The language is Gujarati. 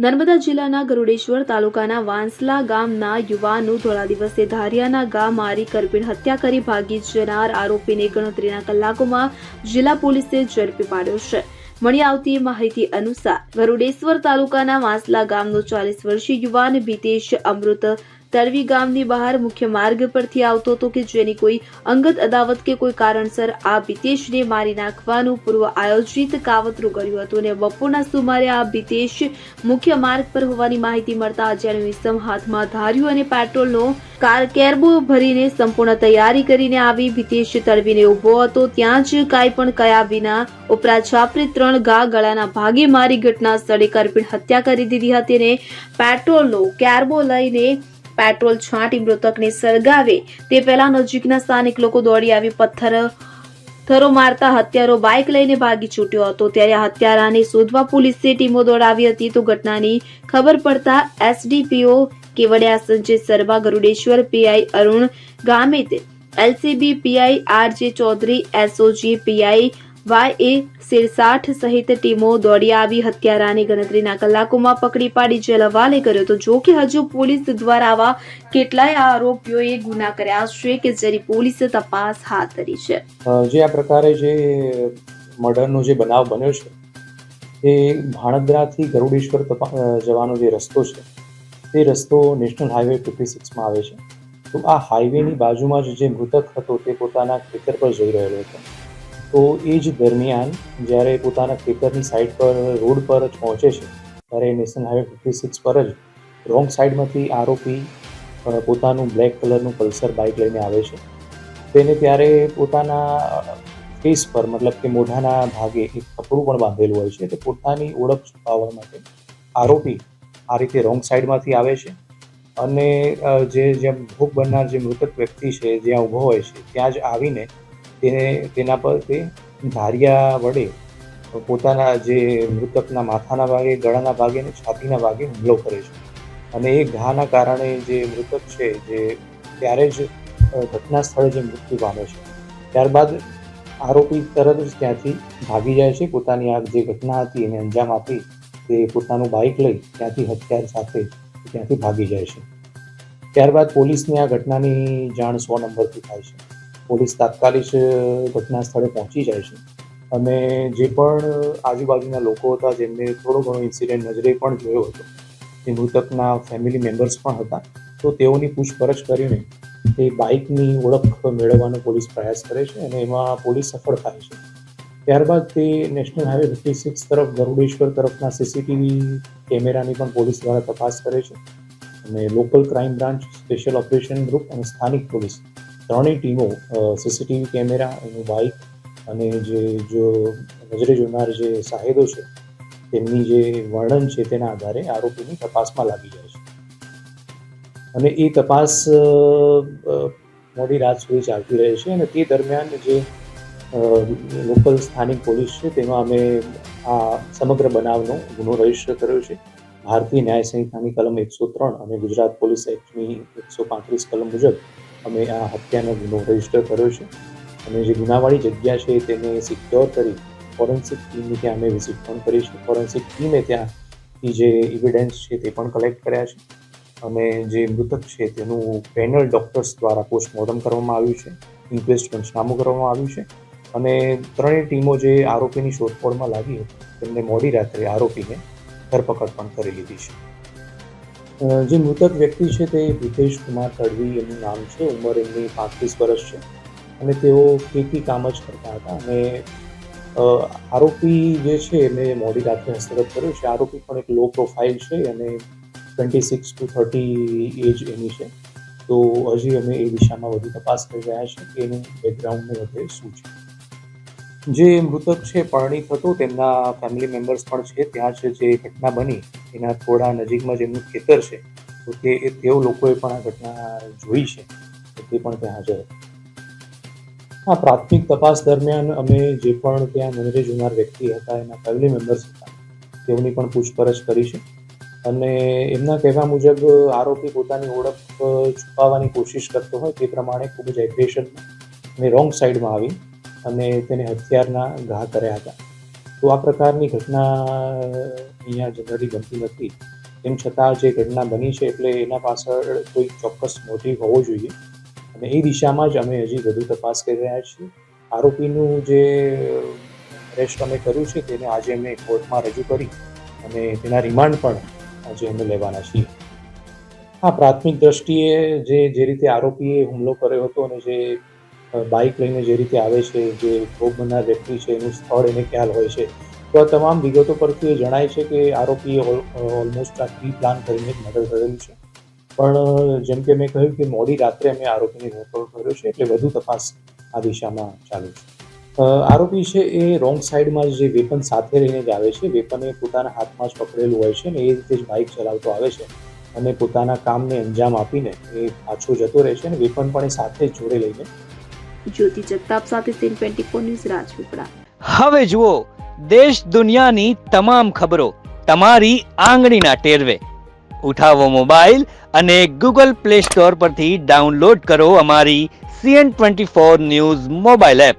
નર્મદા જિલ્લાના ગરુડેશ્વર તાલુકાના વાંસલા ગામના યુવાનનું ધોળા દિવસે ધારિયાના ગા મારી કરપીણ હત્યા કરી ભાગી જનાર આરોપીને ગણતરીના કલાકોમાં જિલ્લા પોલીસે ઝડપી પાડ્યો છે. મળી આવતી માહિતી અનુસાર ગરુડેશ્વર તાલુકાના વાંસલા ગામનો 40 વર્ષીય યુવાન ભીતેશ અમૃત તરવી ગામની બહાર મુખ્ય માર્ગ પરથી આવતો હતો કે જેની કોઈ અંગત અદાવત કે કોઈ કારણસર આ ભીતેશને મારી નાખવાનું પૂર્વ આયોજિત કાવતરું કર્યું હતું અને બપોરના સુમારે આ ભીતેશ મુખ્ય માર્ગ પર હોવાની માહિતી મળતા અજાણ્યો ઇસમ હાથમાં ધાર્યું અને પેટ્રોલનો કેરબો ભરીને સંપૂર્ણ તૈયારી કરીને આવી ભીતેશ તરવીને ઉભો હતો. ત્યાં જ કાંઈ પણ કયા વિના ઉપરા છાપરી 3 ઘા ગળાના ભાગે મારી ઘટના સ્થળે કરપીણ હત્યા કરી દીધી હતી અને પેટ્રોલનો કેરબો લઈને પેટ્રોલ છાંટી મૃતકને સળગાવે તે પહેલા નજીકના સ્થાનિક લોકો દોડી આવી પથ્થરો મારતા હત્યારો બાઇક લઈને ભાગી છૂટ્યો હતો. ત્યારે આ હત્યારાને શોધવા પોલીસે ટીમો દોડાવી હતી તો ઘટનાની ખબર પડતા SDPO Kevadia Sanjay Sarva, Garudeshwar PI Arun Gamit, LCB PI RJ Chaudhary, SOG PI Y A Sirsath સહિત ટીમો દોડી આવી હત્યારાને ગણતરીના કલાકોમાં પકડી પાડી જેલ હવાલે કર્યો હતો. જો કે હજુ પોલીસ દ્વારા આવા કેટલાય આરોપીઓએ ગુના કર્યા છે કે જેની પોલીસે તપાસ હાથ ધરી છે. જે આ પ્રકારે જે મર્ડરનો જે બનાવ બન્યો છે એ ભાણદરાથી ગરુડેશ્વર જવાનો જે રસ્તો છે તે રસ્તો નેશનલ હાઈવે 56માં આવે છે. તો આ હાઈવેની બાજુમાં જ જે મૃતક હતો તે પોતાના ખેતર પર જઈ રહેલો હતો. તો એ જ દરમિયાન જ્યારે પોતાના ખેતરની સાઈડ પર રોડ પર જ પહોંચે છે ત્યારે નેશનલ હાઈવે 56 પર જ રોંગ સાઈડમાંથી આરોપી પોતાનું બ્લેક કલરનું પલ્સર બાઇક લઈને આવે છે. તેને ત્યારે પોતાના ફેસ પર મતલબ કે મોઢાના ભાગે એક કપડું પણ બાંધેલું હોય છે. તે પોતાની ઓળખ છુપાવવા માટે આરોપી આ રીતે રોંગ સાઈડમાંથી આવે છે અને જેમ ભોગ બનનાર જે મૃતક વ્યક્તિ છે જ્યાં ઊભો હોય છે ત્યાં જ આવીને તેના પર તે ધારિયા વડે પોતાના જે મૃતકના માથાના ભાગે, ગળાના ભાગે અને છાતીના ભાગે હુમલો કરે છે. અને એ ઘાના કારણે જે મૃતક છે જે ત્યારે જ ઘટના સ્થળે જે મૃત્યુ પામે છે. ત્યારબાદ આરોપી તરત જ ત્યાંથી ભાગી જાય છે. પોતાની આ જે ઘટના હતી એને અંજામ આપી તે પોતાનું બાઇક લઈ ત્યાંથી હથિયાર સાથે ત્યાંથી ભાગી જાય છે. ત્યારબાદ પોલીસને આ ઘટનાની જાણ 100 નંબરથી થાય છે. પોલીસ તાત્કાલિક ઘટના સ્થળે પહોંચી જાય છે અને જે પણ આજુબાજુના લોકો હતા જેમને થોડો ઘણો ઇન્સિડન્ટ નજરે પણ જોયો હતો, એ મૃતકના ફેમિલી મેમ્બર્સ પણ હતા, તો તેઓની પૂછપરછ કરીને તે બાઇકની ઓળખ મેળવવાનો પોલીસ પ્રયાસ કરે છે અને એમાં પોલીસ સફળ થાય છે. ત્યારબાદ તે નેશનલ હાઈવે 56 તરફ ગરુડેશ્વર તરફના સીસીટીવી કેમેરાની પણ પોલીસ દ્વારા તપાસ કરે છે અને local crime branch, special operation group અને સ્થાનિક પોલીસ ત્રણેય ટીમો સીસીટીવી કેમેરા, એનું બાઇક અને જો નજરે જોનાર જે સાહેદો છે તેમની જે વર્ણન છે તેના આધારે આરોપીની તપાસમાં લાગી જાય છે. અને એ તપાસ મોડી રાત સુધી ચાલતી રહે છે અને તે દરમિયાન જે લોકલ સ્થાનિક પોલીસ છે તેમાં અમે આ સમગ્ર બનાવનો ગુનો રજીસ્ટર કર્યો છે. ભારતીય ન્યાય સંહિતાની કલમ 103 અને ગુજરાત પોલીસ એક્ટની 135 કલમ મુજબ અમે આ હત્યાનો ગુનો રજીસ્ટર કર્યો છે અને જે ગુનાવાળી જગ્યા છે તેને સિક્યોર કરી ફોરેન્સિક ટીમને ત્યાં અમે વિઝિટ પણ કરી છે. ફોરેન્સિક ટીમે ત્યાંથી જે એવિડન્સ છે તે પણ કલેક્ટ કર્યા છે અને જે મૃતક છે તેનું પેનલ ડોક્ટર્સ દ્વારા પોસ્ટમોર્ટમ કરવામાં આવ્યું છે, ઇન્ક્વેસ્ટ પંચનામું કરવામાં આવ્યું છે અને ત્રણેય ટીમો જે આરોપીની શોધખોળમાં લાગી હતી તેમને મોડી રાત્રે આરોપીને ધરપકડ પણ કરી લીધી છે. જે મૃતક વ્યક્તિ છે તે ભીતેશ કુમાર તડવી એનું નામ છે. ઉંમર એમની 35 વર્ષ છે અને તેઓ ખેતી કામ જ કરતા હતા અને આરોપી જે છે એમને મોડી રાત્રે હસ્તગત કર્યો છે. આરોપી પણ એક લો પ્રોફાઇલ છે અને 26 to 30 એજ એની છે. તો હજી અમે એ દિશામાં વધુ તપાસ કરી રહ્યા છીએ કે એનું બેકગ્રાઉન્ડને વધે શું છે. જે મૃતક છે પરણિત હતો, તેમના ફેમિલી મેમ્બર્સ પણ છે ત્યાં જ જે ઘટના બની એના થોડા નજીકમાં જેમનું ખેતર છે તો તેઓ લોકોએ પણ આ ઘટના જોઈ છે તો તે પણ ત્યાં હાજર હતા. આ પ્રાથમિક તપાસ દરમિયાન અમે જે પણ ત્યાં નજરે જોનાર વ્યક્તિ હતા એના ફેમિલી મેમ્બર્સ હતા તેઓની પણ પૂછપરછ કરી છે અને એમના કહેવા મુજબ આરોપી પોતાની ઓળખ છુપાવવાની કોશિશ કરતો હોય તે પ્રમાણે ખૂબ જ એગ્રેશન અને રોંગ સાઈડમાં આવી અને તેને હથિયારના ઘા કર્યા હતા. તો આ પ્રકારની ઘટના અહીંયા જનરલી બનતી નથી તેમ છતાં જે ઘટના બની છે એટલે એના પાછળ કોઈ ચોક્કસ મોટિવ હોવો જોઈએ અને એ દિશામાં જ અમે હજી વધુ તપાસ કરી રહ્યા છીએ. આરોપીનું જે અરેસ્ટ અમે કર્યું છે તેને આજે અમે કોર્ટમાં રજૂ કરી અને તેના રિમાન્ડ પણ આજે અમે લેવાના છીએ. હા, પ્રાથમિક દ્રષ્ટિએ જે રીતે આરોપીએ હુમલો કર્યો હતો અને જે બાઇક લઈને જે રીતે આવે છે, જે ભોગ બનનાર વ્યક્તિ છે એનું સ્થળ એને ખ્યાલ હોય છે, તો આ તમામ વિગતો પરથી એ જણાય છે કે આરોપીએ ઓલમોસ્ટ આ પ્રી પ્લાન કરીને જ મર્ડર કરેલું છે. પણ જેમ કે મેં કહ્યું કે મોડી રાત્રે અમે આરોપીને ધરપકડ કર્યો છે એટલે વધુ તપાસ આ દિશામાં ચાલુ છે. આરોપી છે એ રોંગ સાઈડમાં જે વેપન સાથે લઈને જ આવે છે, વેપન એ પોતાના હાથમાં જ પકડેલું હોય છે ને એ રીતે જ બાઇક ચલાવતો આવે છે અને પોતાના કામને અંજામ આપીને એ પાછો જતો રહે છે અને વેપન પણ એ સાથે જ જોડે લઈને. જ્યોતિ જગતાપ સાથે સીન 24 ન્યૂઝ રાજપીપળા. હવે જુઓ દેશ દુનિયાની તમામ ખબરો તમારી આંગળીના ટેરવે. ઉઠાવો મોબાઈલ અને ગૂગલ પ્લે સ્ટોર પરથી ડાઉનલોડ કરો અમારી CN24 ન્યૂઝ મોબાઈલ એપ.